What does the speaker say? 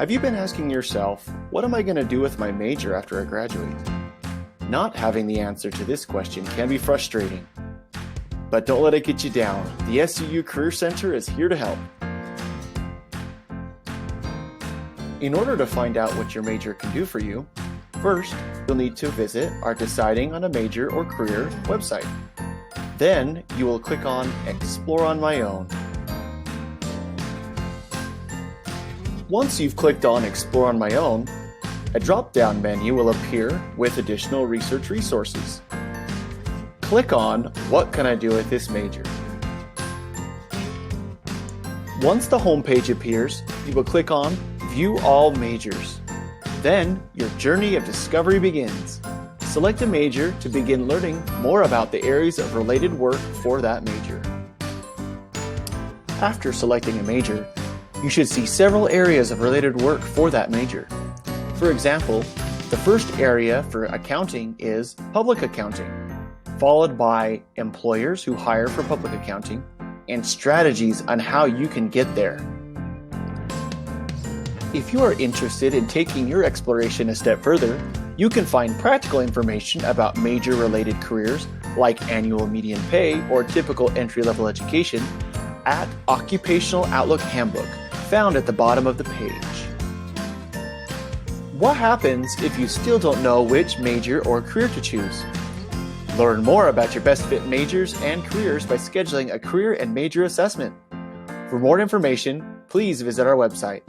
Have you been asking yourself, what am I going to do with my major after I graduate? Not having the answer to this question can be frustrating. But don't let it get you down. The SUU Career Center is here to help. In order to find out what your major can do for you, first, you'll need to visit our Deciding on a Major or Career website. Then, you will click on Explore on My Own. Once you've clicked on Explore on My Own, a drop-down menu will appear with additional research resources. Click on What Can I Do with This Major? Once the home page appears, you will click on View All Majors. Then, your journey of discovery begins. Select a major to begin learning more about the areas of related work for that major. After selecting a major, you should see several areas of related work for that major. For example, the first area for accounting is public accounting, followed by employers who hire for public accounting, and strategies on how you can get there. If you are interested in taking your exploration a step further, you can find practical information about major-related careers like annual median pay or typical entry-level education at Occupational Outlook Handbook, found at the bottom of the page. What happens if you still don't know which major or career to choose? Learn more about your best fit majors and careers by scheduling a career and major assessment. For more information, please visit our website.